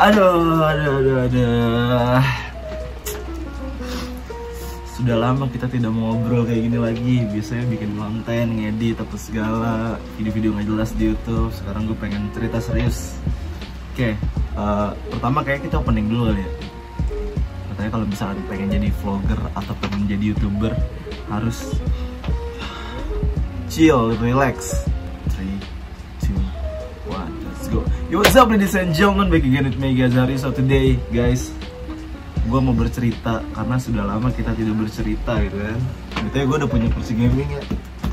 Aduh. Sudah lama kita tidak ngobrol kayak gini lagi. Biasanya bikin konten, ngedit apa segala, video-video nggak jelas di YouTube. Sekarang gue pengen cerita serius. Oke, pertama kayak kita opening dulu kali ya. Katanya kalau misalkan pengen jadi vlogger atau pengen jadi YouTuber harus chill, relax. 3, 2, 1, let's go. Yo, what's up ladies and gentlemen, back again with me Gazari. So today guys, gue mau bercerita karena sudah lama kita tidak bercerita gitu kan. Betulnya gue udah punya kursi gaming ya.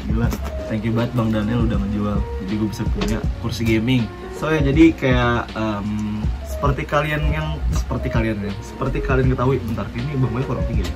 Gila, thank you banget Bang Daniel udah ngejual. Jadi gue bisa punya kursi gaming. So ya jadi kayak seperti kalian ketahui, bentar ini bangnya kurang tinggi ya.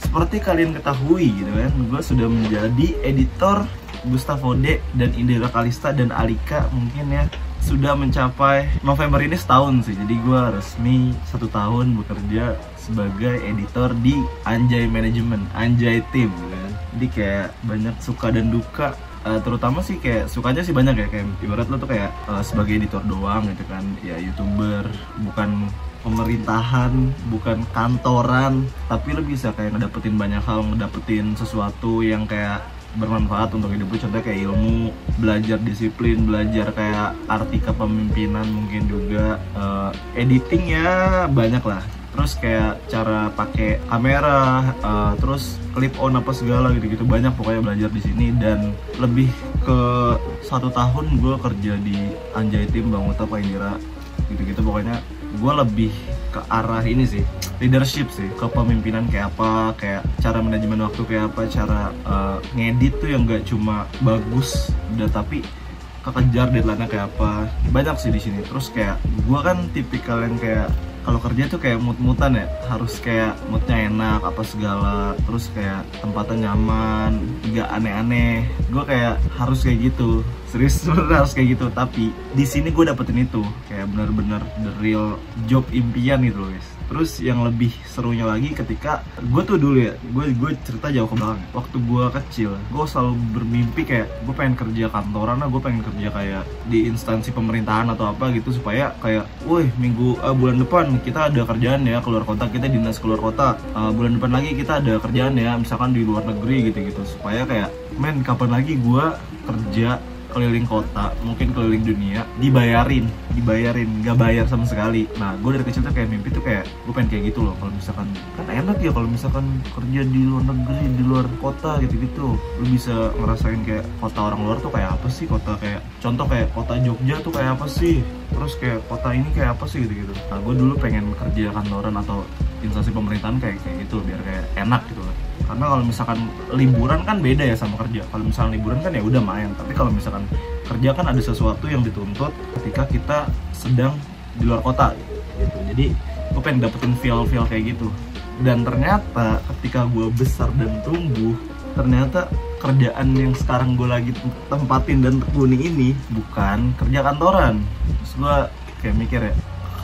Seperti kalian ketahui gitu kan, gue sudah menjadi editor Gustavo D dan Indira Kalista dan Alika mungkin ya. Sudah mencapai November ini setahun sih. Jadi gue resmi 1 tahun bekerja sebagai editor di Anjay Management, Anjay Team kan. Jadi kayak banyak suka dan duka. Terutama sih kayak sukanya sih banyak ya, kayak ibarat lo tuh kayak sebagai editor doang gitu kan, ya YouTuber, bukan pemerintahan, bukan kantoran, tapi lo bisa kayak ngedapetin banyak hal, ngedapetin sesuatu yang kayak bermanfaat untuk hidup lo. Contohnya kayak ilmu, belajar disiplin, belajar kayak arti kepemimpinan, mungkin juga editing ya banyak lah. Terus kayak cara pakai kamera, terus clip on apa segala gitu-gitu, banyak pokoknya belajar di sini. Dan lebih ke 1 tahun gue kerja di Anjay Team, Bang Uta, Pak Indira, gitu-gitu. Pokoknya gue lebih ke arah ini sih, leadership sih, kepemimpinan kayak apa, kayak cara manajemen waktu kayak apa, cara ngedit tuh yang gak cuma bagus udah, tapi kekejar deadline-nya kayak apa, banyak sih di sini. Terus kayak gue kan tipikal yang kayak kalau kerja tuh kayak mood-moodan ya, harus kayak moodnya enak apa segala, terus kayak tempatnya nyaman, gak aneh-aneh. Gue kayak harus kayak gitu, serius sebenernya harus kayak gitu. Tapi di sini gue dapetin itu, kayak bener-bener the real job impian gitu guys. Terus yang lebih serunya lagi ketika gue tuh dulu ya, gue cerita jauh ke belakang. Waktu gue kecil, gue selalu bermimpi kayak gue pengen kerja kantoran, gue pengen kerja kayak di instansi pemerintahan atau apa gitu, supaya kayak, woi bulan depan kita ada kerjaan ya keluar kota, kita dinas keluar kota, bulan depan lagi kita ada kerjaan ya misalkan di luar negeri gitu-gitu, supaya kayak men kapan lagi gue kerja keliling kota, mungkin keliling dunia, dibayarin, nggak bayar sama sekali. Nah, gue dari kecil tuh kayak mimpi tuh kayak gue pengen kayak gitu loh. Kalau misalkan kan enak ya kalau misalkan kerja di luar negeri, di luar kota gitu-gitu, lu bisa ngerasain kayak kota orang luar tuh kayak apa sih, kota kayak contoh kayak kota Jogja tuh kayak apa sih, terus kayak kota ini kayak apa sih gitu-gitu. Nah, gue dulu pengen kerja kantoran atau instansi pemerintahan kayak gitu biar kayak enak gitu loh. Karena kalau misalkan liburan kan beda ya sama kerja. Kalau misalkan liburan kan ya udah main, tapi kalau misalkan kerja kan ada sesuatu yang dituntut ketika kita sedang di luar kota gitu. Jadi gue pengen dapetin feel kayak gitu. Dan ternyata ketika gue besar dan tumbuh, ternyata kerjaan yang sekarang gue lagi tempatin dan tekuni ini bukan kerja kantoran. Terus gue kayak mikir ya,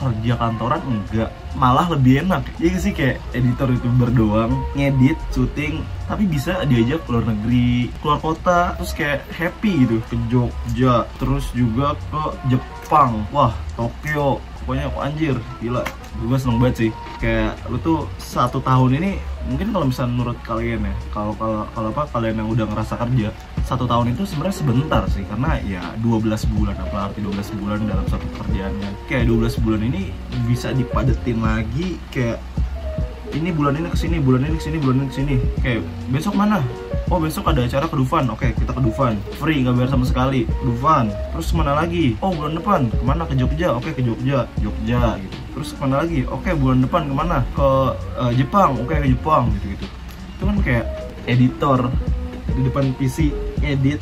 kerja kantoran enggak, malah lebih enak. Iya sih, kayak editor YouTuber doang, ngedit, syuting, tapi bisa diajak keluar negeri, keluar kota, terus kayak happy gitu, ke Jogja, terus juga ke Jepang, wah Tokyo, pokoknya anjir, gila. Gue seneng banget sih, kayak lu tuh 1 tahun ini, mungkin kalau misalnya menurut kalian ya, kalau kalian yang udah ngerasa kerja 1 tahun itu sebenarnya sebentar sih, karena ya 12 bulan, apa arti 12 bulan dalam satu pekerjaannya. Kayak 12 bulan ini bisa dipadetin lagi, kayak ini bulan ini kesini, bulan ini kesini, bulan ini kesini. Kayak besok mana? Oh besok ada acara ke Dufan, oke kita ke Dufan, free nggak bayar sama sekali, Dufan. Terus kemana lagi? Oh bulan depan kemana? Ke Jogja, oke ke Jogja gitu. Terus kemana lagi? Oke bulan depan kemana? Ke Jepang, oke ke Jepang gitu. Itu kan kayak editor di depan PC, edit,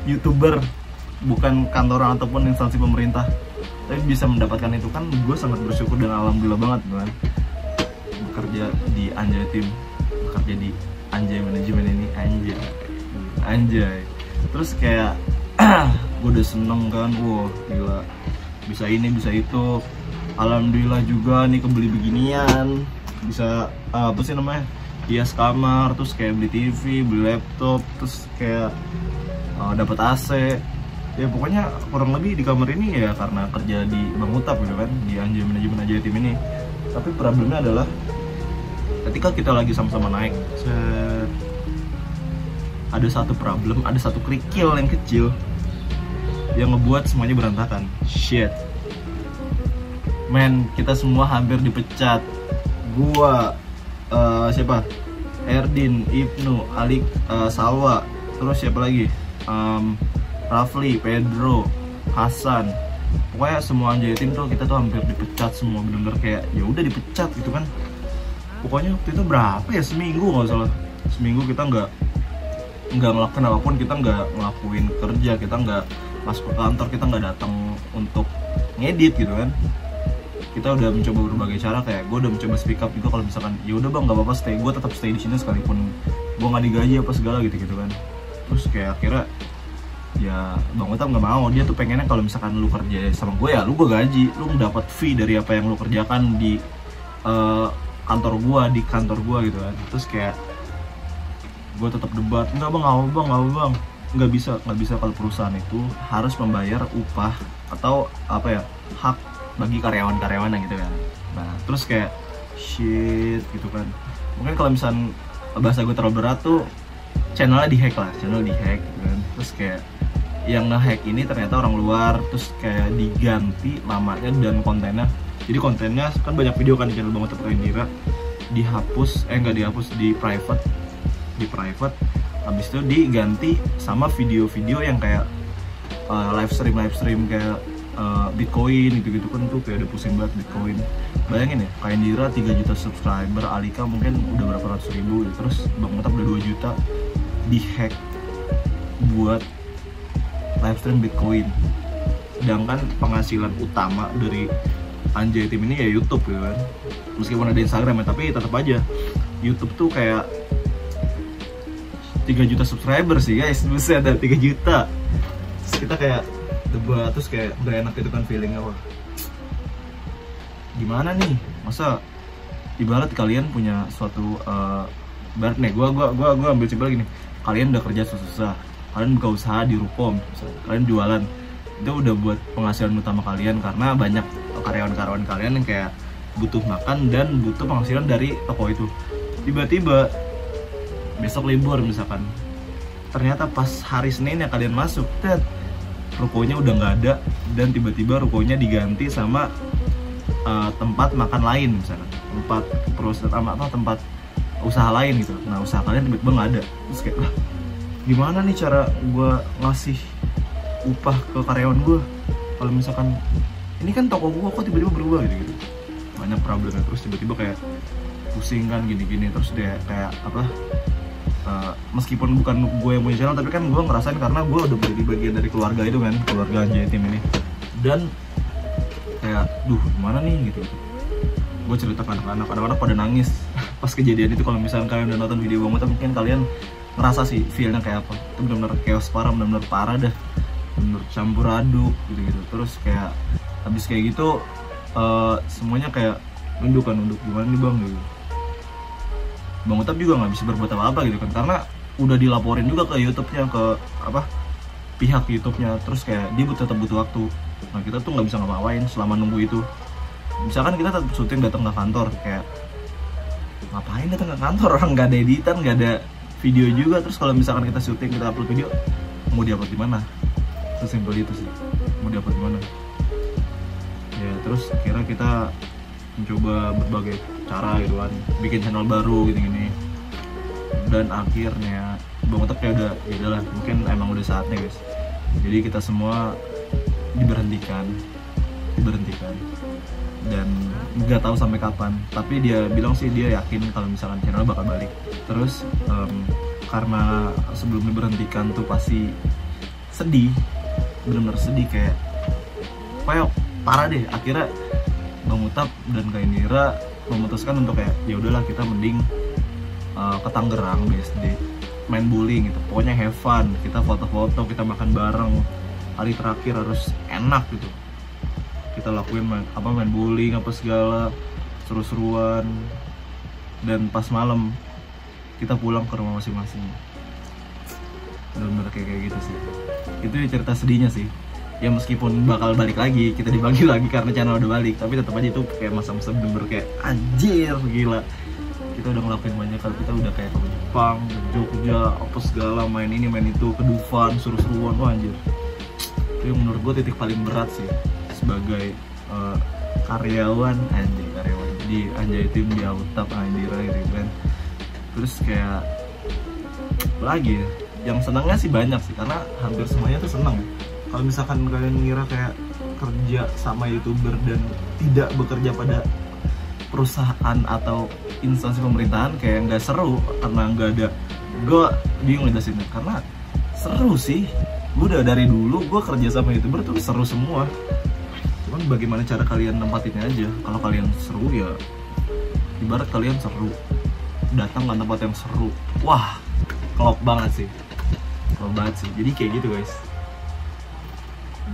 YouTuber, bukan kantoran ataupun instansi pemerintah, tapi bisa mendapatkan itu kan. Gue sangat bersyukur dan alhamdulillah banget kan, bekerja di Anjay Team, bekerja di Anjay Manajemen ini, anjay. Terus kayak gue udah seneng kan, wah gila, bisa ini bisa itu. Alhamdulillah juga nih kebeli beginian, bisa apa sih namanya, hias kamar, terus kayak beli TV, beli laptop, terus kayak dapat AC, Ya pokoknya kurang lebih di kamar ini ya karena kerja di Bang Utap gitu kan, di manajemen aja tim ini. Tapi problemnya adalah ketika kita lagi sama-sama naik, ada satu problem, ada satu kerikil yang kecil yang ngebuat semuanya berantakan. Shit, man, kita semua hampir dipecat. Gua, siapa? Erdin, Ibnu, Alik, Salwa, terus siapa lagi? Rafli, Pedro, Hasan. Pokoknya semua anjay tim tuh kita tuh hampir dipecat semua, bener-bener kayak ya udah dipecat gitu kan. Pokoknya waktu itu berapa ya, seminggu nggak salah, seminggu kita nggak ngelakuin apapun, kita nggak ngelakuin kerja, kita nggak masuk ke kantor, kita nggak datang untuk ngedit gitu kan. Kita udah mencoba berbagai cara, kayak gue udah mencoba speak up juga kalau misalkan ya udah bang nggak apa-apa stay, gue tetap stay di sini sekalipun gue nggak digaji apa segala gitu kan. Terus kayak akhirnya ya Bang Utap nggak mau, dia tuh pengennya kalau misalkan lu kerja sama gue ya lu gue gaji, lu dapat fee dari apa yang lu kerjakan di kantor gue gitu kan. Terus kayak gue tetap debat, nggak bang, nggak bisa kalau perusahaan itu harus membayar upah atau apa ya, hak bagi karyawan-karyawan gitu kan. Nah terus kayak shit gitu kan, mungkin kalau misalkan bahasa gue terlalu berat tuh channel di hack gitu kan. Terus kayak yang nge-hack ini ternyata orang luar, terus kayak diganti namanya dan kontennya. Jadi kontennya kan banyak video kan di channel Bang Utap Indira, dihapus, nggak dihapus, di private, habis itu diganti sama video-video yang kayak live stream kayak Bitcoin gitu kan. Tuh kayak udah pusing banget Bitcoin. Bayangin ya, kayak Indira 3 juta subscriber, Alika mungkin udah berapa ratus ribu, terus Bang Utap udah 2 juta di-hack buat live stream Bitcoin. Sedangkan penghasilan utama dari anjay tim ini ya YouTube gitu kan. Meskipun ada Instagram ya, tapi tetap aja YouTube tuh kayak 3 juta subscriber sih guys, buset ada 3 juta. Terus kita kayak debat, terus kayak udah enak gitu kan feelingnya. Wah, gimana nih, masa ibarat kalian punya suatu ibarat nih, gua ambil simpel gini, kalian udah kerja susah, kalian buka usaha di ruko, kalian jualan, itu udah buat penghasilan utama kalian karena banyak karyawan-karyawan kalian yang kayak butuh makan dan butuh penghasilan dari toko itu. Tiba-tiba besok libur misalkan, ternyata pas hari Senin yang kalian masuk, rukonya udah nggak ada, dan tiba-tiba rukonya diganti sama tempat makan lain misalkan, tempat perusahaan tempat usaha lain gitu. Nah usaha kalian tiba-tiba nggak ada. Terus kayak gimana nih cara gue ngasih upah ke karyawan gue kalau misalkan ini kan toko gue kok tiba-tiba berubah gitu. Banyak problemnya. Terus tiba-tiba kayak pusing kan gini-gini. Terus dia kayak apa, meskipun bukan gue yang punya channel, tapi kan gue ngerasain karena gue udah menjadi bagian dari keluarga itu kan, keluarga anjay tim ini. Dan kayak gimana nih gitu. Gue cerita ke anak-anak pada nangis pas kejadian itu. Kalau misalkan kalian udah nonton video Bang Utap, mungkin kalian ngerasa sih feelnya kayak apa. Itu benar-benar chaos parah, benar-benar parah dah, benar campur aduk gitu. Terus kayak habis kayak gitu semuanya kayak nunduk gimana nih bang gitu. Bang Utap juga nggak bisa berbuat apa-apa gitu kan, karena udah dilaporin juga ke YouTube-nya, ke apa, pihak YouTube-nya. Terus kayak dia tetap butuh waktu. Nah kita tuh nggak bisa ngapa-ngapain selama nunggu itu. Misalkan kita tetap syuting datang ke kantor, kayak ngapain datang ke kantor, orang nggak ada editan, nggak ada video juga. Terus kalau misalkan kita syuting, kita upload video, mau diupload di mana? Sesimpel itu sih, mau diupload di mana? Ya terus akhirnya kita mencoba berbagai cara gitu kan, bikin channel baru gini-gini. Dan akhirnya Bang Utap kayak ya udahlah, mungkin emang udah saatnya guys. Jadi kita semua diberhentikan dan nggak tahu sampai kapan. Tapi dia bilang sih dia yakin kalau misalkan channel bakal balik. Terus karena sebelum diberhentikan tuh pasti sedih, benar-benar sedih, kayak parah deh. Akhirnya Bang Utap dan Kak Indira memutuskan untuk kayak ya udahlah, kita mending ke Tangerang BSD main bowling gitu. Pokoknya have fun, kita foto-foto, kita makan bareng, hari terakhir harus enak gitu. Kita lakuin main bowling apa segala, seru-seruan. Dan pas malam kita pulang ke rumah masing-masing. Bener-bener kayak gitu sih. Itu cerita sedihnya sih. Ya meskipun bakal balik lagi, kita dibagi lagi karena channel udah balik, tapi tetap aja itu kayak masa-masa bener-bener kayak anjir gila. Kita udah ngelakuin banyak hal, kita udah kayak ke Jepang, ke Jogja, apa segala, main ini main itu, ke Dufan, seru-seruan, wah anjir. Itu menurut gue titik paling berat sih sebagai karyawan, karyawan di Anjay Team, di Autap anjir gitu kan. Terus kayak lagi yang senangnya sih banyak sih, karena hampir semuanya tuh senang. Kalau misalkan kalian ngira kayak kerja sama YouTuber dan tidak bekerja pada perusahaan atau instansi pemerintahan kayak nggak seru karena nggak ada, gue bingung ngejelasinnya. Karena seru sih, gue udah dari dulu gue kerja sama YouTuber tuh seru semua. Cuman bagaimana cara kalian nempatinnya aja. Kalau kalian seru ya ibarat kalian seru, datang ke tempat yang seru, wah klop banget sih, klop banget sih. Jadi kayak gitu guys.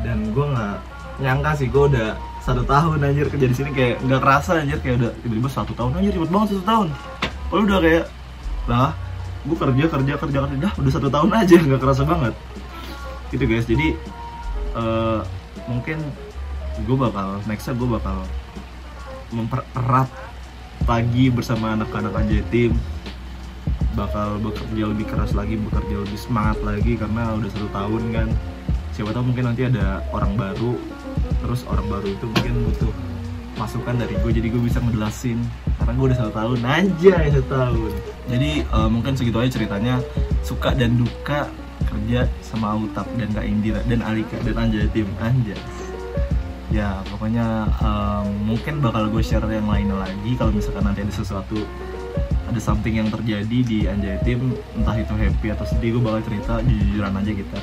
Dan gue nggak nyangka sih, gue udah 1 tahun anjir kerja di sini, kayak nggak kerasa anjir, kayak udah tiba-tiba 1 tahun anjir, ribet banget 1 tahun. Kalau udah kayak lah gue kerja dah udah 1 tahun aja, nggak kerasa banget gitu guys. Jadi mungkin gue bakal nextnya gue bakal mempererat lagi bersama anak-anak Anjay Team, bakal bekerja lebih keras lagi, bekerja lebih semangat lagi, karena udah 1 tahun kan. Siapa tahu mungkin nanti ada orang baru, terus orang baru itu mungkin butuh masukan dari gue, jadi gue bisa ngejelasin karena gue udah 1 tahun aja, 1 tahun. Jadi mungkin segitu aja ceritanya, suka dan duka kerja sama Autap dan Kak Indira dan Alika dan Anjay Team. Anjas ya pokoknya mungkin bakal gue share yang lainnya lagi kalau misalkan nanti ada sesuatu, ada something yang terjadi di Anjay Team, entah itu happy atau sedih, gue bakal cerita jujur-jujuran aja kita.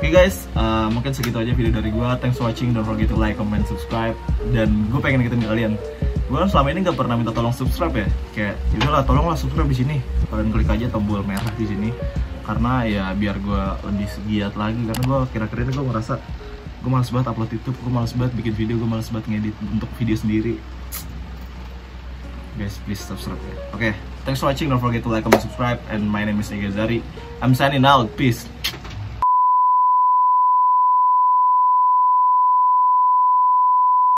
Oke guys, mungkin segitu aja video dari gue. Thanks for watching, don't forget to like, comment, subscribe. Dan gue pengen ngingetin kalian, gue kan selama ini gak pernah minta tolong subscribe ya. Kayak yaudahlah, tolonglah subscribe di sini. Kalian klik aja tombol merah di sini, karena ya biar gue lebih giat lagi. Karena gue kira-kira gue ngerasa gue malas banget upload YouTube, gue malas banget bikin video, gue malas banget ngedit untuk video sendiri. Guys, please subscribe ya. Oke, thanks for watching, don't forget to like, comment, subscribe. And my name is Ega Zari. I'm signing out, peace.